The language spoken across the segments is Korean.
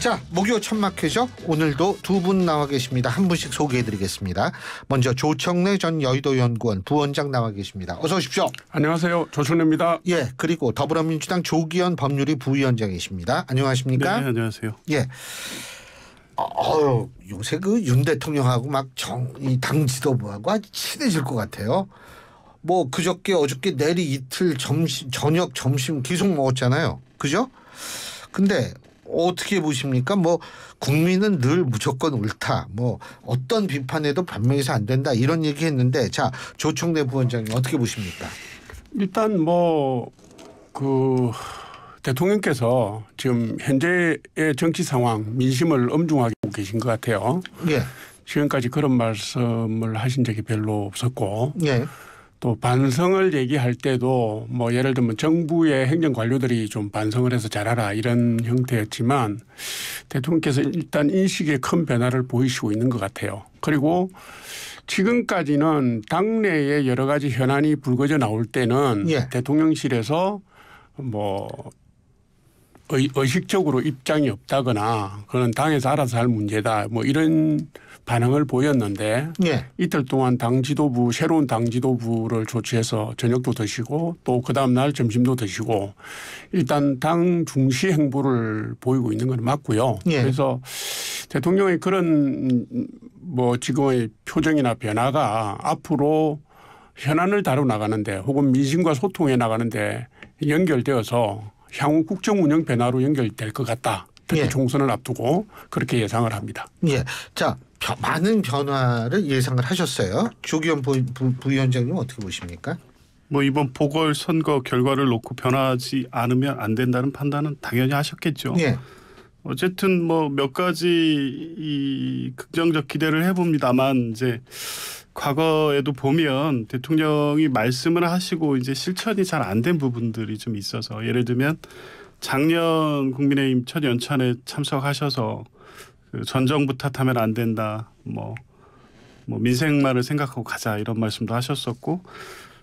자, 목요 천막회죠. 오늘도 두 분 나와 계십니다. 한 분씩 소개해드리겠습니다. 먼저 조청래 전 여의도연구원 부원장 나와 계십니다. 어서 오십시오. 안녕하세요. 조청래입니다. 예, 그리고 더불어민주당 조기현 법률위 부위원장이십니다. 안녕하십니까? 네, 안녕하세요. 예. 요새 그 윤 대통령하고 막 이 당 지도부하고 아주 친해질 것 같아요. 뭐 그저께 어저께 내리 이틀 저녁 점심 계속 먹었잖아요. 그죠? 근데 어떻게 보십니까? 뭐 국민은 늘 무조건 옳다. 뭐 어떤 비판에도 변명해서 안 된다. 이런 얘기했는데, 자, 조청래 부원장님 어떻게 보십니까? 일단 대통령께서 지금 현재의 정치 상황, 민심을 엄중하게 보고 계신 것 같아요. 예. 지금까지 그런 말씀을 하신 적이 별로 없었고, 예. 또 반성을 얘기할 때도 뭐 예를 들면 정부의 행정 관료들이 좀 반성을 해서 잘하라 이런 형태였지만, 대통령께서 일단 인식에 큰 변화를 보이시고 있는 것 같아요. 그리고 지금까지는 당내에 여러 가지 현안이 불거져 나올 때는 예. 대통령실에서 뭐 의식적으로 입장이 없다거나 그건 당에서 알아서 할 문제다 뭐 이런 반응을 보였는데, 예. 이틀 동안 새로운 당 지도부를 조치해서 저녁도 드시고 또 그 다음 날 점심도 드시고 일단 당 중시 행보를 보이고 있는 건 맞고요. 예. 그래서 대통령의 그런 지금의 표정이나 변화가 앞으로 현안을 다루 나가는데 혹은 민심과 소통해 나가는데 연결되어서 향후 국정 운영 변화로 연결될 것 같다. 특히 예. 총선을 앞두고 그렇게 예상을 합니다. 예. 자, 많은 변화를 예상을 하셨어요. 조기현 부위원장님 어떻게 보십니까? 뭐 이번 보궐선거 결과를 놓고 변하지 않으면 안 된다는 판단은 당연히 하셨겠죠. 예. 어쨌든 뭐 몇 가지 이 긍정적 기대를 해봅니다만, 이제 과거에도 보면 대통령이 말씀을 하시고 이제 실천이 잘 안 된 부분들이 좀 있어서, 예를 들면 작년 국민의힘 첫 연찬에 참석하셔서 그 전 정부 탓하면 안 된다, 뭐 민생만을 생각하고 가자 이런 말씀도 하셨었고,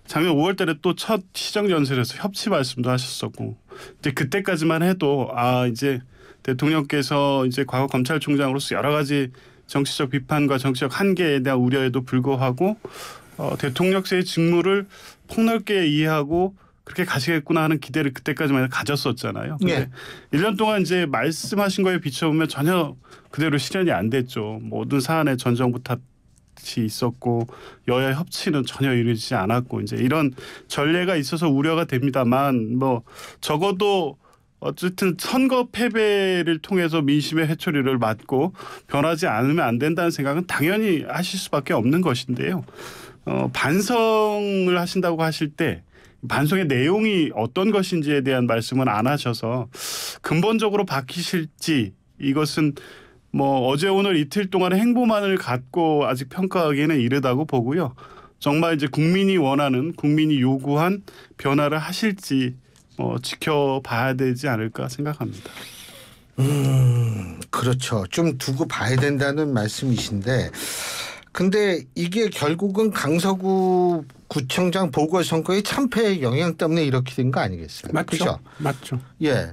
작년 5월 달에 또 첫 시정연설에서 협치 말씀도 하셨었고, 이제 그때까지만 해도 이제 대통령께서 이제 과거 검찰총장으로서 여러 가지 정치적 비판과 정치적 한계에 대한 우려에도 불구하고 대통령의 직무를 폭넓게 이해하고 그렇게 가시겠구나 하는 기대를 그때까지만 가졌었잖아요. 근데 1년 동안 이제 말씀하신 거에 비춰보면 전혀 그대로 실현이 안 됐죠. 모든 사안에 전 정부 탓이 있었고 여야 협치는 전혀 이루어지지 않았고, 이제 이런 전례가 있어서 우려가 됩니다만, 뭐 적어도 어쨌든 선거 패배를 통해서 민심의 회초리를 맞고 변하지 않으면 안 된다는 생각은 당연히 하실 수밖에 없는 것인데요. 반성을 하신다고 하실 때 반성의 내용이 어떤 것인지에 대한 말씀은 안 하셔서 근본적으로 바뀌실지, 이것은 뭐 어제 오늘 이틀 동안의 행보만을 갖고 아직 평가하기에는 이르다고 보고요. 정말 이제 국민이 원하는, 국민이 요구한 변화를 하실지 지켜봐야 되지 않을까 생각합니다. 그렇죠. 좀 두고 봐야 된다는 말씀이신데, 근데 이게 결국은 강서구 구청장 보궐선거의 참패의 영향 때문에 이렇게 된 거 아니겠어요? 맞죠. 그렇죠? 맞죠. 예.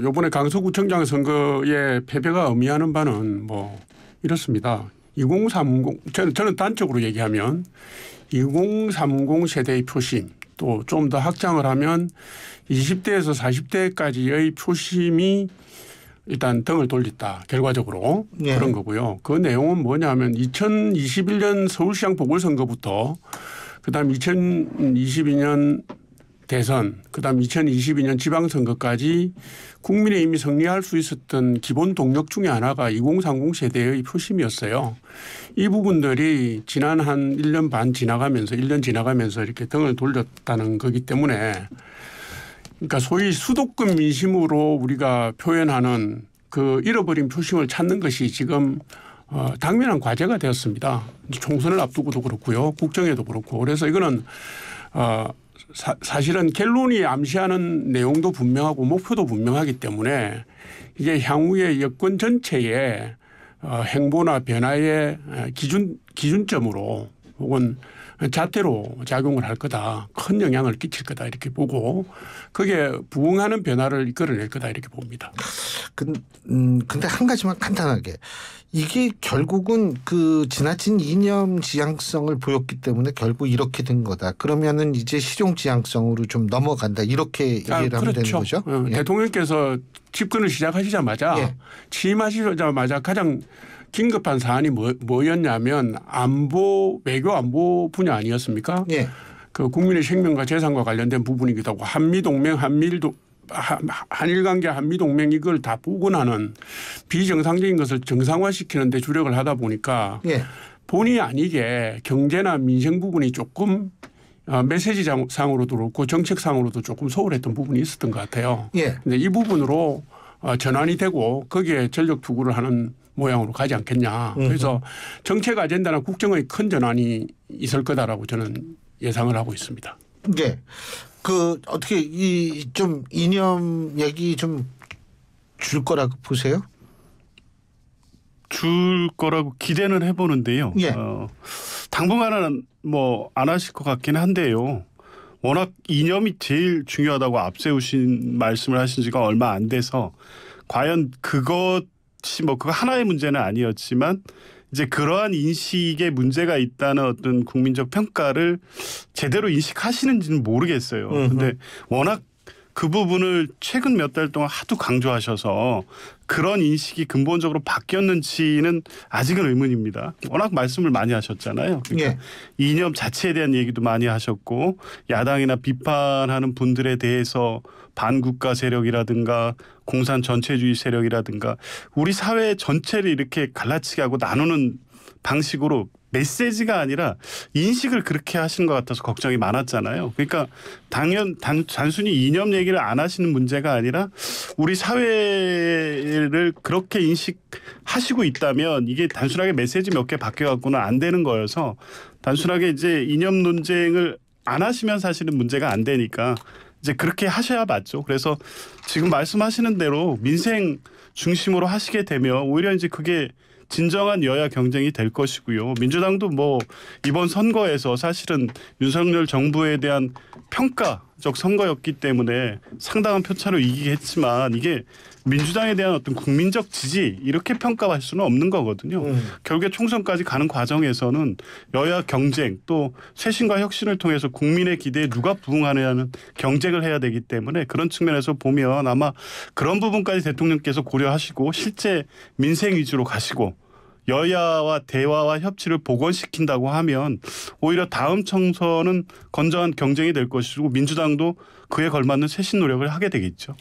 요번에 강서구청장 선거의 패배가 의미하는 바는 이렇습니다. 2030 저는 단적으로 얘기하면 2030 세대의 표심, 또 좀 더 확장을 하면 20대에서 40대까지의 표심이 일단 등을 돌렸다. 결과적으로 그런 거고요. 그 내용은 뭐냐면 2021년 서울시장 보궐선거부터 그다음 2022년 대선, 그다음 2022년 지방선거까지 국민의힘이 승리할 수 있었던 기본 동력 중에 하나가 2030 세대의 표심이었어요. 이 부분들이 지난 한 1년 반 지나가면서 1년 지나가면서 이렇게 등을 돌렸다는 거기 때문에, 그러니까 소위 수도권 민심으로 우리가 표현하는 그 잃어버린 표심을 찾는 것이 지금 당면한 과제가 되었습니다. 총선을 앞두고도 그렇고요. 국정에도 그렇고. 그래서 이거는 사실은 갤론이 암시하는 내용도 분명하고 목표도 분명하기 때문에 이게 향후의 여권 전체의 행보나 변화의 기준점으로 혹은 잣대로 작용을 할 거다. 큰 영향을 끼칠 거다 이렇게 보고 그게 부응하는 변화를 이끌어낼 거다 이렇게 봅니다. 근데 한 가지만 간단하게 이게 결국은 그 지나친 이념 지향성을 보였기 때문에 결국 이렇게 된 거다. 그러면은 이제 실용 지향성으로 좀 넘어간다. 이렇게 얘기를 하면 그렇죠. 되는 거죠. 예. 대통령께서 집권을 시작하시자마자 예. 취임하시자마자 가장 긴급한 사안이 뭐였냐면 외교 안보 분야 아니었습니까? 예. 그 국민의 생명과 재산과 관련된 부분이기도 하고 한미동맹, 한일 관계 한미동맹 이걸 다 복원하는 비정상적인 것을 정상화시키는 데 주력을 하다 보니까 예. 본의 아니게 경제나 민생 부분이 조금 메시지상으로도 그렇고 정책상으로도 조금 소홀했던 부분이 있었던 것 같아요. 예. 근데 이 부분으로 전환이 되고 거기에 전력 투구를 하는 모양으로 가지 않겠냐. 그래서 정책 아젠다나 국정의 큰 전환이 있을 거다라고 저는 예상을 하고 있습니다. 예. 그 어떻게 이 좀 이념 얘기 좀 줄 거라고 보세요? 줄 거라고 기대는 해보는데요. 예. 당분간은 뭐 안 하실 것 같긴 한데요. 워낙 이념이 제일 중요하다고 앞세우신 말씀을 하신 지가 얼마 안 돼서 과연 그것이 뭐 그거 하나의 문제는 아니었지만 이제 그러한 인식에 문제가 있다는 어떤 국민적 평가를 제대로 인식하시는지는 모르겠어요. 근데 워낙 그 부분을 최근 몇 달 동안 하도 강조하셔서 그런 인식이 근본적으로 바뀌었는지는 아직은 의문입니다. 워낙 말씀을 많이 하셨잖아요. 그러니까 예. 이념 자체에 대한 얘기도 많이 하셨고 야당이나 비판하는 분들에 대해서 반국가 세력이라든가 공산 전체주의 세력이라든가 우리 사회 전체를 이렇게 갈라치게 하고 나누는 방식으로 메시지가 아니라 인식을 그렇게 하시는 것 같아서 걱정이 많았잖아요. 그러니까 단순히 이념 얘기를 안 하시는 문제가 아니라 우리 사회를 그렇게 인식하시고 있다면 이게 단순하게 메시지 몇 개 바뀌어갖고는 안 되는 거여서 단순하게 이제 이념 논쟁을 안 하시면 사실은 문제가 안 되니까 이제 그렇게 하셔야 맞죠. 그래서 지금 말씀하시는 대로 민생 중심으로 하시게 되면 오히려 이제 그게 진정한 여야 경쟁이 될 것이고요. 민주당도 뭐 이번 선거에서 사실은 윤석열 정부에 대한 평가적 선거였기 때문에 상당한 표차로 이기게 했지만 이게 민주당에 대한 어떤 국민적 지지 이렇게 평가할 수는 없는 거거든요. 결국에 총선까지 가는 과정에서는 여야 경쟁 또 쇄신과 혁신을 통해서 국민의 기대에 누가 부응하느냐는 경쟁을 해야 되기 때문에 그런 측면에서 보면 아마 그런 부분까지 대통령께서 고려하시고 실제 민생 위주로 가시고 여야와 대화와 협치를 복원시킨다고 하면 오히려 다음 총선은 건전한 경쟁이 될 것이고 민주당도 그에 걸맞는 쇄신 노력을 하게 되겠죠.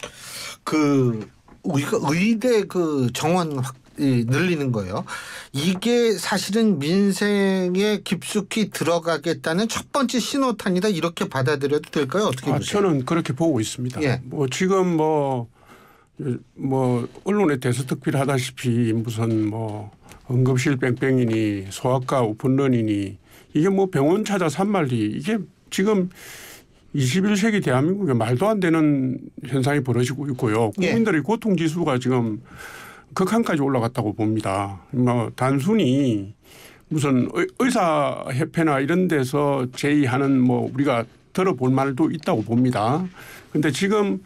우리가 의대 그 정원 늘리는 거예요. 이게 사실은 민생에 깊숙이 들어가겠다는 첫 번째 신호탄이다 이렇게 받아들여도 될까요? 어떻게 보세요? 저는 그렇게 보고 있습니다. 예. 뭐 지금 뭐 언론에 대서특필 하다시피 무슨 뭐 응급실 뺑뺑이니 소아과 오픈런이니 이게 뭐 병원 찾아 산말리 이게 지금 21세기 대한민국에 말도 안 되는 현상이 벌어지고 있고요. 국민들의 고통 지수가 지금 극한까지 올라갔다고 봅니다. 뭐 단순히 무슨 의사협회나 이런 데서 제의하는 뭐 우리가 들어볼 말도 있다고 봅니다. 그런데 지금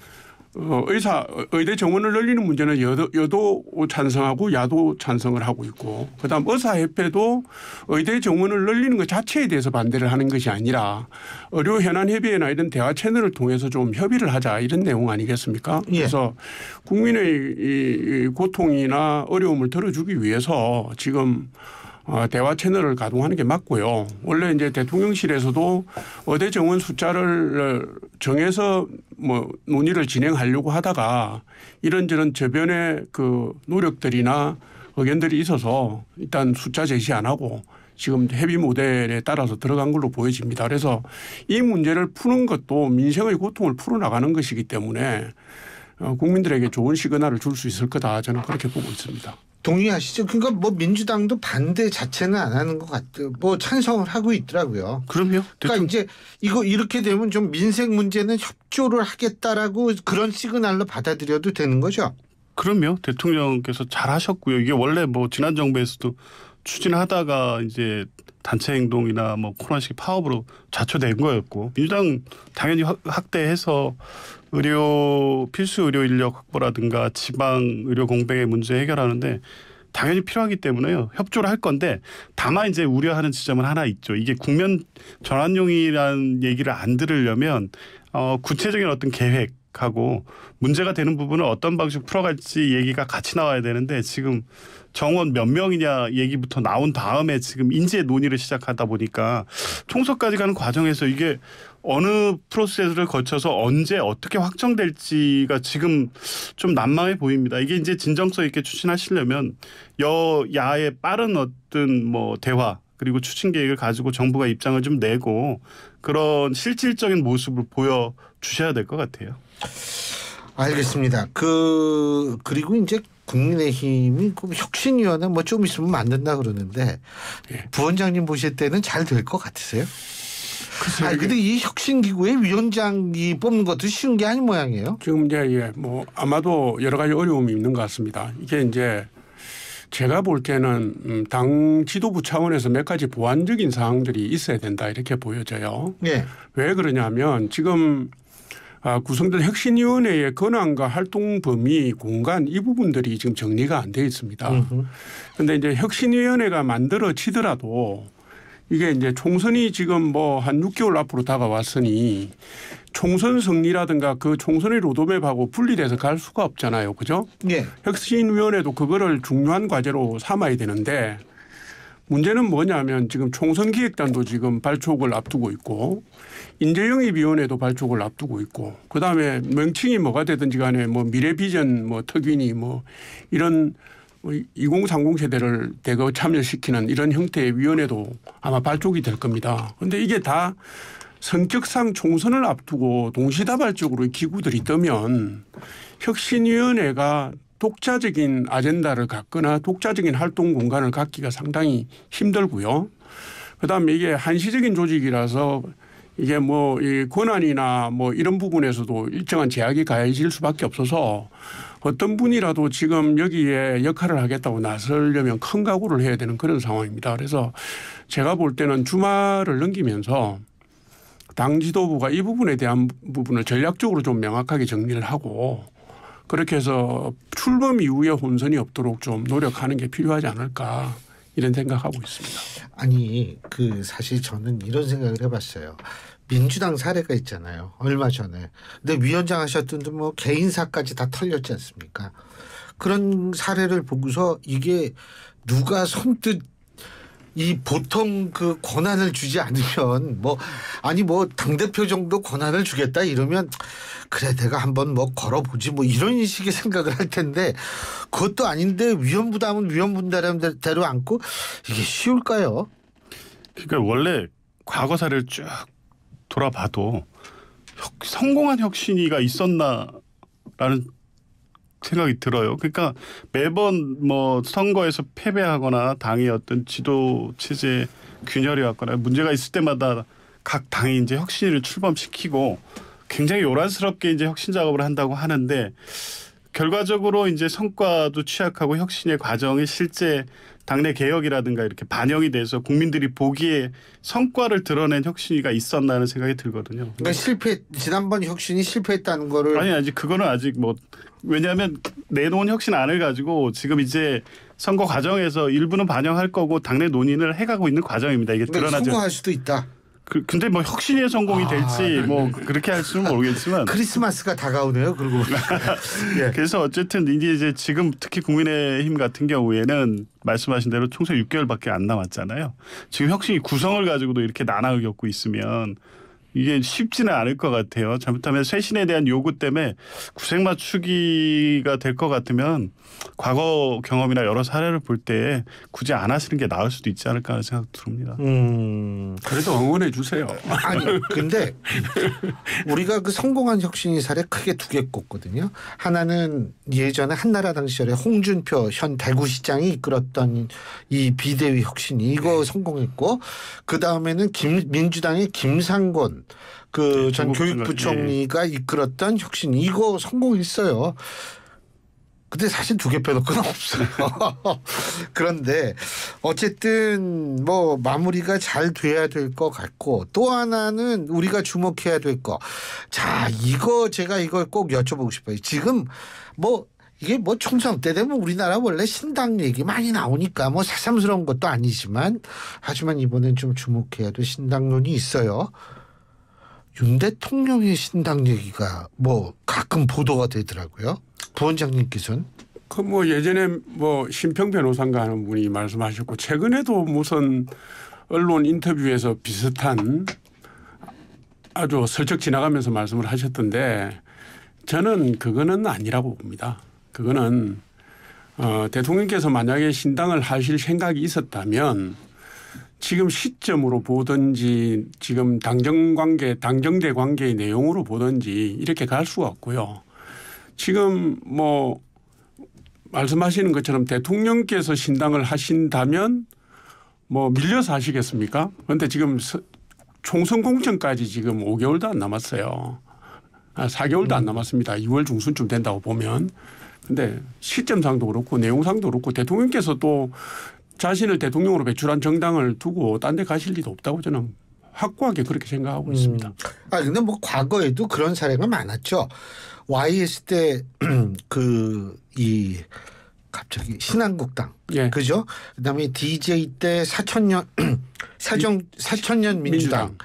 의대 정원을 늘리는 문제는 여도 찬성하고 야도 찬성을 하고 있고 그다음 의사협회도 의대 정원을 늘리는 것 자체에 대해서 반대를 하는 것이 아니라 의료현안협의회나 이런 대화 채널을 통해서 좀 협의를 하자 이런 내용 아니겠습니까? 예. 그래서 국민의 이 고통이나 어려움을 덜어주기 위해서 지금 대화 채널을 가동하는 게 맞고요. 원래 이제 대통령실에서도 의대 정원 숫자를 정해서 뭐 논의를 진행하려고 하다가 이런저런 저변의 그 노력들이나 의견들이 있어서 일단 숫자 제시 안 하고 지금 협의 모델에 따라서 들어간 걸로 보여집니다. 그래서 이 문제를 푸는 것도 민생의 고통을 풀어나가는 것이기 때문에 국민들에게 좋은 시그널을 줄 수 있을 거다 저는 그렇게 보고 있습니다. 동의하시죠? 그러니까 뭐 민주당도 반대 자체는 안 하는 것 같아요. 뭐 찬성을 하고 있더라고요. 그럼요. 그러니까 이제 이거 이렇게 되면 좀 민생 문제는 협조를 하겠다라고 그런 시그널로 받아들여도 되는 거죠? 그럼요. 대통령께서 잘 하셨고요. 이게 원래 뭐 지난 정부에서도 추진하다가 이제 단체 행동이나 뭐 코로나 시기 파업으로 좌초된 거였고 민주당 당연히 확대해서 필수 의료 인력 확보라든가 지방 의료 공백의 문제 해결하는데 당연히 필요하기 때문에요. 협조를 할 건데 다만 이제 우려하는 지점은 하나 있죠. 이게 국면 전환용이라는 얘기를 안 들으려면 구체적인 어떤 계획하고 문제가 되는 부분을 어떤 방식으로 풀어갈지 얘기가 같이 나와야 되는데 지금 정원 몇 명이냐 얘기부터 나온 다음에 지금 인재 논의를 시작하다 보니까 총선까지 가는 과정에서 이게 어느 프로세스를 거쳐서 언제 어떻게 확정될지가 지금 좀 난망해 보입니다. 이게 이제 진정성 있게 추진하시려면 여야의 빠른 어떤 뭐 대화 그리고 추진 계획을 가지고 정부가 입장을 좀 내고 그런 실질적인 모습을 보여주셔야 될 것 같아요. 알겠습니다. 그리고 이제 국민의힘이 그 혁신위원회 뭐 좀 있으면 만든다 그러는데 부원장님 보실 때는 잘 될 것 같으세요? 근데 이 혁신기구의 위원장이 뽑는 것도 쉬운 게 아닌 모양이에요. 지금 이제 뭐 아마도 여러 가지 어려움이 있는 것 같습니다. 이게 이제 제가 볼 때는 당 지도부 차원에서 몇 가지 보완적인 사항들이 있어야 된다 이렇게 보여져요. 네. 왜 그러냐면 지금 구성된 혁신위원회의 권한과 활동 범위, 공간 이 부분들이 지금 정리가 안 돼 있습니다. 그런데 이제 혁신위원회가 만들어지더라도 이게 이제 총선이 지금 뭐 한 6개월 앞으로 다가왔으니 총선 승리라든가 그 총선의 로드맵하고 분리돼서 갈 수가 없잖아요. 그죠? 네. 혁신위원회도 그거를 중요한 과제로 삼아야 되는데 문제는 뭐냐면 지금 총선 기획단도 지금 발족을 앞두고 있고 인재영입위원회도 발족을 앞두고 있고 그다음에 명칭이 뭐가 되든지 간에 뭐 미래비전 뭐 특위니 뭐 이런 2030 세대를 대거 참여시키는 이런 형태의 위원회도 아마 발족이 될 겁니다. 그런데 이게 다 성격상 총선을 앞두고 동시다발적으로 기구들이 뜨면 혁신위원회가 독자적인 아젠다를 갖거나 독자적인 활동 공간을 갖기가 상당히 힘들고요. 그다음에 이게 한시적인 조직이라서 이게 뭐 이 권한이나 뭐 이런 부분에서도 일정한 제약이 가해질 수밖에 없어서 어떤 분이라도 지금 여기에 역할을 하겠다고 나서려면 큰 각오를 해야 되는 그런 상황입니다. 그래서 제가 볼 때는 주말을 넘기면서 당 지도부가 이 부분에 대한 부분을 전략적으로 좀 명확하게 정리를 하고 그렇게 해서 출범 이후에 혼선이 없도록 좀 노력하는 게 필요하지 않을까 이런 생각하고 있습니다. 아니 사실 저는 이런 생각을 해봤어요. 민주당 사례가 있잖아요. 얼마 전에. 근데 위원장 하셨던 뭐 개인사까지 다 털렸지 않습니까? 그런 사례를 보고서 이게 누가 선뜻 이 보통 그 권한을 주지 않으면 뭐 당대표 정도 권한을 주겠다 이러면 그래 내가 한번 뭐 걸어보지 뭐 이런 식의 생각을 할 텐데 그것도 아닌데 위원부담은 위원분대로 안고 이게 쉬울까요? 그러니까 원래 과거 사례를 쭉 돌아봐도 성공한 혁신위가 있었나라는 생각이 들어요. 그러니까 매번 뭐 선거에서 패배하거나 당의 어떤 지도 체제 균열이 왔거나 문제가 있을 때마다 각 당이 이제 혁신위를 출범시키고 굉장히 요란스럽게 이제 혁신 작업을 한다고 하는데 결과적으로 이제 성과도 취약하고 혁신의 과정이 실제 당내 개혁이라든가 이렇게 반영이 돼서 국민들이 보기에 성과를 드러낸 혁신위가 있었나는 생각이 들거든요. 그러니까 지난번 혁신이 실패했다는 거를 아직 그거는 아직 뭐 왜냐하면 내놓은 혁신안을 가지고 지금 이제 선거 과정에서 일부는 반영할 거고 당내 논의를 해가고 있는 과정입니다. 이게 드러나죠. 성공할 수도 있다. 근데 뭐 혁신의 성공이 될지 뭐 그렇게 할 수는 모르겠지만 크리스마스가 다가오네요. 그리고 예. 그래서 어쨌든 이제 지금 특히 국민의힘 같은 경우에는 말씀하신 대로 총선 6개월밖에 안 남았잖아요. 지금 혁신이 구성을 가지고도 이렇게 난항을 겪고 있으면 이게 쉽지는 않을 것 같아요. 잘못하면 쇄신에 대한 요구 때문에 구색 맞추기가 될 것 같으면 과거 경험이나 여러 사례를 볼 때 굳이 안 하시는 게 나을 수도 있지 않을까 하는 생각 듭니다. 그래도 응원해 주세요. 아니 근데 우리가 그 성공한 혁신이 사례 크게 두 개 꼽거든요. 하나는 예전에 한나라당 시절에 홍준표 현 대구시장이 이끌었던 이 비대위 혁신이 이거 성공했고 그 다음에는 민주당의 김상곤 전 교육부총리가 이끌었던 혁신 이거 성공했어요. 근데 사실 두 개 빼놓고는 없어요. 그런데 어쨌든 뭐 마무리가 잘 돼야 될 것 같고 또 하나는 우리가 주목해야 될 거. 자, 제가 이걸 꼭 여쭤보고 싶어요. 지금 뭐 이게 뭐 총선 때 되면 우리나라 원래 신당 얘기 많이 나오니까 뭐 새삼스러운 것도 아니지만 하지만 이번엔 좀 주목해야 될 신당론이 있어요. 윤 대통령의 신당 얘기가 뭐 가끔 보도가 되더라고요. 부원장님께서는 그 뭐 예전에 뭐 심평 변호사인가 하는 분이 말씀하셨고 최근에도 무슨 언론 인터뷰에서 비슷한 아주 슬쩍 지나가면서 말씀을 하셨던데 저는 그거는 아니라고 봅니다. 그거는 대통령께서 만약에 신당을 하실 생각이 있었다면 지금 시점으로 보든지 지금 당정대 관계의 내용으로 보든지 이렇게 갈 수가 없고요. 지금 뭐 말씀하시는 것처럼 대통령께서 신당을 하신다면 뭐 밀려서 하시겠습니까? 그런데 지금 총선 공천까지 지금 5개월도 안 남았어요. 4개월도 안 남았습니다. 2월 중순쯤 된다고 보면. 근데 시점상도 그렇고 내용상도 그렇고 대통령께서 또 자신을 대통령으로 배출한 정당을 두고 딴 데 가실 리도 없다고 저는 확고하게 그렇게 생각하고 있습니다. 근데 뭐 과거에도 그런 사례가 많았죠. YS 때 갑자기 신한국당, 예. 그죠? 그다음에 DJ 때 사천년 민주당.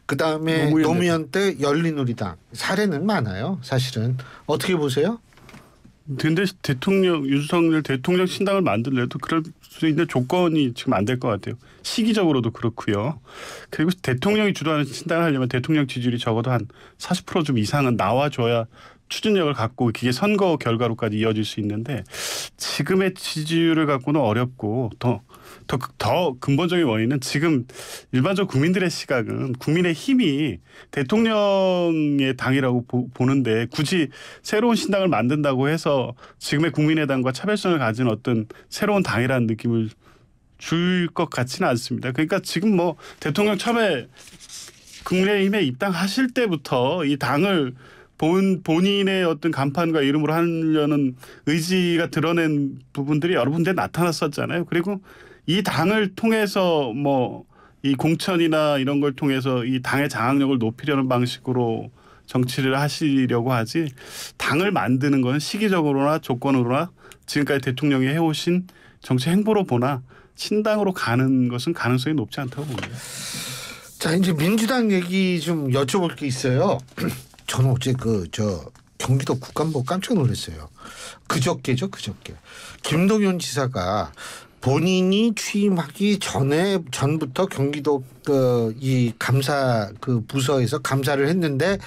그다음에 노무현 때 열린우리당. 사례는 많아요. 사실은 어떻게 보세요? 근데 윤석열 대통령 신당을 만들래도 그럴 수 있는 조건이 지금 안 될 것 같아요. 시기적으로도 그렇고요. 그리고 대통령이 주도하는 신당을 하려면 대통령 지지율이 적어도 한 40% 좀 이상은 나와줘야 추진력을 갖고 그게 선거 결과로까지 이어질 수 있는데 지금의 지지율을 갖고는 어렵고 더 근본적인 원인은 지금 일반적 국민들의 시각은 국민의 힘이 대통령의 당이라고 보는데 굳이 새로운 신당을 만든다고 해서 지금의 국민의당과 차별성을 가진 어떤 새로운 당이라는 느낌을 줄 것 같지는 않습니다. 그러니까 지금 뭐 대통령 처음에 국민의힘에 입당하실 때부터 이 당을 본인의 어떤 간판과 이름으로 하려는 의지가 드러낸 부분들이 여러 군데 나타났었잖아요. 그리고 이 당을 통해서 뭐 이 공천이나 이런 걸 통해서 이 당의 장악력을 높이려는 방식으로 정치를 하시려고 하지 당을 만드는 것은 시기적으로나 조건으로나 지금까지 대통령이 해오신 정치 행보로 보나 신당으로 가는 것은 가능성이 높지 않다고 봅니다. 자, 이제 민주당 얘기 좀 여쭤볼 게 있어요. 저는 어제 경기도 국감보고 깜짝 놀랐어요. 그저께죠. 김동연 지사가 본인이 취임하기 전부터 경기도 이 감사 부서에서 감사를 했는데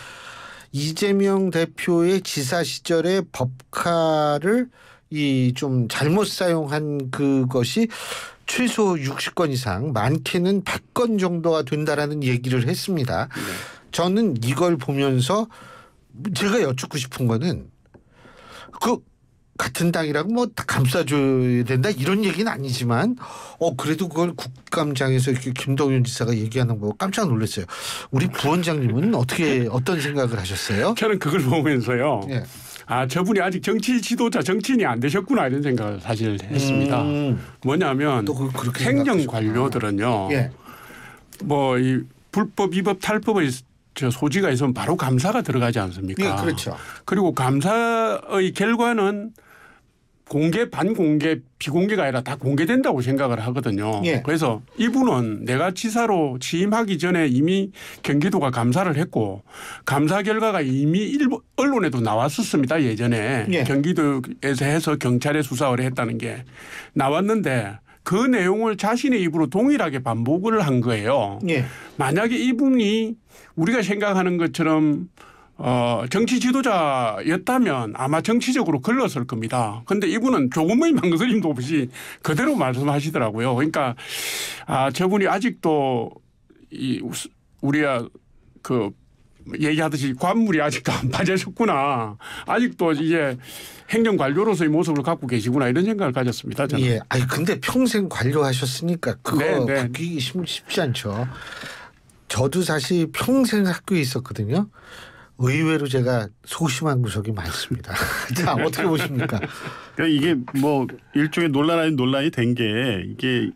이재명 대표의 지사 시절의 법카를 좀 잘못 사용한 그것이 최소 60건 이상 많게는 100건 정도가 된다라는 얘기를 했습니다. 네. 저는 이걸 보면서 제가 여쭙고 싶은 거는 같은 당이라고 뭐 다 감싸줘야 된다 이런 얘기는 아니지만 그래도 그걸 국감장에서 이렇게 김동연 지사가 얘기하는 거 깜짝 놀랐어요. 우리 부원장님은 어떤 생각을 하셨어요? 저는 그걸 보면서요. 예. 저분이 아직 정치 지도자 정치인이 안 되셨구나 이런 생각을 사실 했습니다. 뭐냐면 행정 관료들은요. 예. 뭐 이 불법 위법 탈법의 소지가 있으면 바로 감사가 들어가지 않습니까? 예, 그렇죠. 그리고 감사의 결과는 공개, 반공개, 비공개가 아니라 다 공개된다고 생각을 하거든요. 예. 그래서 이분은 내가 지사로 취임하기 전에 이미 경기도가 감사를 했고 감사 결과가 이미 일부 언론에도 나왔었습니다. 예전에. 예. 경기도에서 해서 경찰에 수사를 했다는 게 나왔는데 그 내용을 자신의 입으로 동일하게 반복을 한 거예요. 예. 만약에 이분이 우리가 생각하는 것처럼 정치 지도자였다면 아마 정치적으로 걸렀을 겁니다. 그런데 이분은 조금의 망설임도 없이 그대로 말씀하시더라고요. 그러니까 저분이 아직도 우리가 얘기하듯이 관물이 아직도 안 빠져셨구나. 아직도 이제 행정관료로서의 모습을 갖고 계시구나 이런 생각을 가졌습니다. 저는. 예. 근데 평생 관료하셨으니까 그거 바뀌기 쉽지 않죠. 저도 사실 평생 학교에 있었거든요. 의외로 제가 소심한 구석이 많습니다. 자, 어떻게 보십니까? 그러니까 이게 뭐 일종의 논란 아닌 논란이 된 게 이게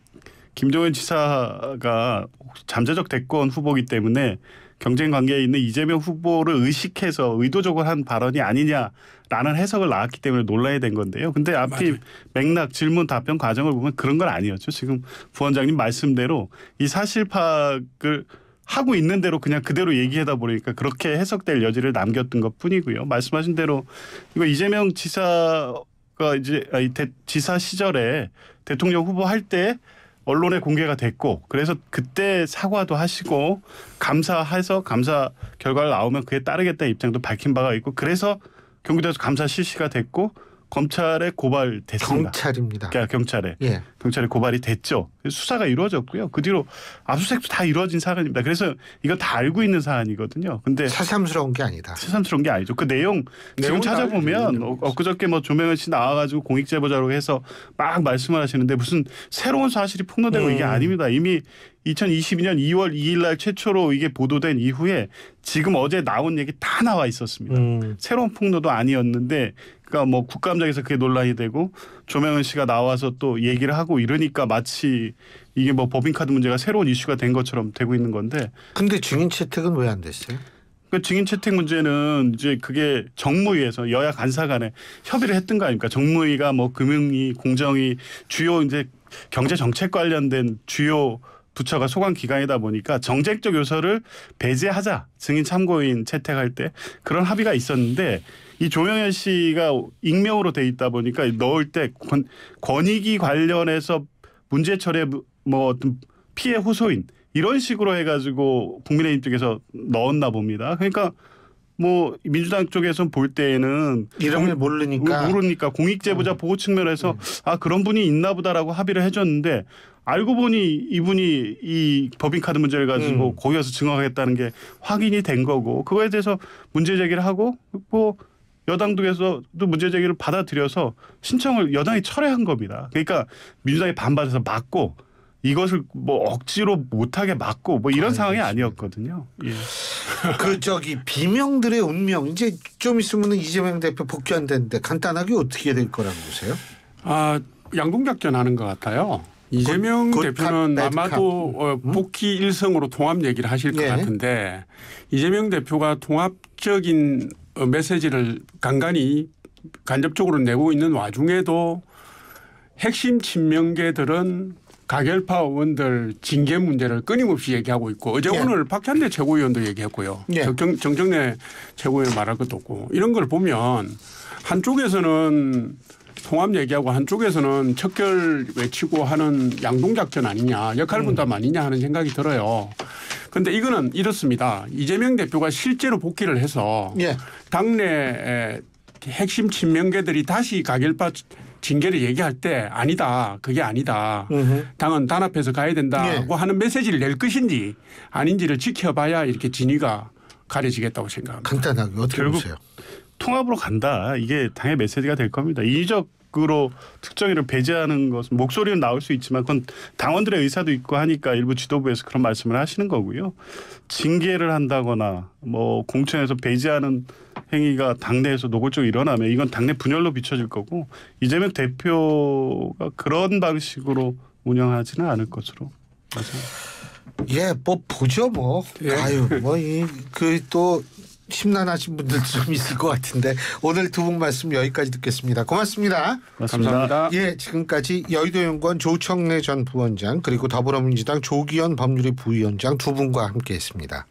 김종인 지사가 잠재적 대권 후보이기 때문에 경쟁 관계에 있는 이재명 후보를 의식해서 의도적으로 한 발언이 아니냐라는 해석을 나왔기 때문에 논란이 된 건데요. 근데 앞뒤 맥락 질문 답변 과정을 보면 그런 건 아니었죠. 지금 부원장님 말씀대로 이 사실 파악을 하고 있는 대로 그냥 그대로 얘기하다 보니까 그렇게 해석될 여지를 남겼던 것뿐이고요. 말씀하신 대로 이거 이재명 지사가 이제 지사 시절에 대통령 후보 할 때 언론에 공개가 됐고 그래서 그때 사과도 하시고 감사해서 감사 결과가 나오면 그에 따르겠다는 입장도 밝힌 바가 있고 그래서 경기도에서 감사 실시가 됐고 검찰에 고발됐습니다. 경찰입니다. 그러니까 경찰에. 예. 경찰에 고발이 됐죠. 수사가 이루어졌고요. 그 뒤로 압수수색도 다 이루어진 사안입니다. 그래서 이거 다 알고 있는 사안이거든요. 근데 새삼스러운 게 아니다. 새삼스러운 게 아니죠. 그 내용 지금 찾아보면 엊그저께 뭐 조명현 씨 나와가지고 공익제보자로 해서 막 말씀을 하시는데 무슨 새로운 사실이 폭로되고 이게 아닙니다. 이미 2022년 2월 2일 날 최초로 이게 보도된 이후에 지금 어제 나온 얘기 다 나와 있었습니다. 새로운 폭로도 아니었는데 그러니까 뭐 국감장에서 그게 논란이 되고 조명은 씨가 나와서 또 얘기를 하고 이러니까 마치 이게 뭐 법인카드 문제가 새로운 이슈가 된 것처럼 되고 있는 건데. 근데 증인 채택은 왜 안 됐어요? 그 증인 채택 문제는 이제 그게 정무위에서 여야 간사 간에 협의를 했던 거 아닙니까? 정무위가 뭐 금융위, 공정위 주요 이제 경제 정책 관련된 주요 부처가 소관 기관이다 보니까 정책적 요소를 배제하자 증인 참고인 채택할 때 그런 합의가 있었는데 이 조명현 씨가 익명으로 돼 있다 보니까 넣을 때 권익위 관련해서 문제 처리에 뭐 어떤 피해 호소인 이런 식으로 해가지고 국민의힘 쪽에서 넣었나 봅니다. 그러니까 뭐 민주당 쪽에서 볼 때에는 이름을 모르니까 공익제보자 보호 측면에서 아 그런 분이 있나 보다라고 합의를 해줬는데 알고 보니 이분이 이 법인카드 문제를 가지고 거기 가서 증언하겠다는 게 확인이 된 거고 그거에 대해서 문제 제기를 하고 뭐 여당쪽에서도 문제 제기를 받아들여서 신청을 여당이 철회한 겁니다. 그러니까 민주당이 반발해서 막고 이것을 뭐 억지로 못하게 막고 뭐 이런 상황이 아니었거든요. 예. 그 비명들의 운명 이제 좀 있으면 이재명 대표 복귀한다는데 간단하게 어떻게 될 거라고 보세요? 아 양동작전 하는 것 같아요. 이재명 대표는 아마도 복귀 일성으로 통합 얘기를 하실 것 같은데 이재명 대표가 통합적인 메시지를 간접적으로 내고 있는 와중에도 핵심 친명계들은 가결파 의원들 징계 문제를 끊임없이 얘기하고 있고 어제 오늘 박찬대 최고위원도 얘기했고요. 정정래 최고위원 말할 것도 없고 이런 걸 보면 한쪽에서는 통합 얘기하고 한쪽에서는 척결 외치고 하는 양동작전 아니냐 역할 분담 아니냐 하는 생각이 들어요. 그런데 이거는 이렇습니다. 이재명 대표가 실제로 복귀를 해서 당내 핵심 친명계들이 다시 가결파 징계를 얘기할 때 아니다. 그게 아니다. 당은 단합해서 가야 된다고 하는 메시지를 낼 것인지 아닌지를 지켜봐야 이렇게 진위가 가려지겠다고 생각합니다. 간단하게 어떻게 보세요? 통합으로 간다. 이게 당의 메시지가 될 겁니다. 인위적으로 특정인을 배제하는 것은 목소리는 나올 수 있지만 그건 당원들의 의사도 있고 하니까 일부 지도부에서 그런 말씀을 하시는 거고요. 징계를 한다거나 뭐 공천에서 배제하는 행위가 당내에서 노골적으로 일어나면 이건 당내 분열로 비춰질 거고 이재명 대표가 그런 방식으로 운영하지는 않을 것으로 맞아요. 뭐 보죠 뭐. 아유 뭐 그 또 심란하신 분들도 좀 있을 것 같은데 오늘 두 분 말씀 여기까지 듣겠습니다. 고맙습니다. 감사합니다. 지금까지 여의도연구원 조청래 전 부원장 그리고 더불어민주당 조기현 법률위 부위원장 두 분과 함께했습니다.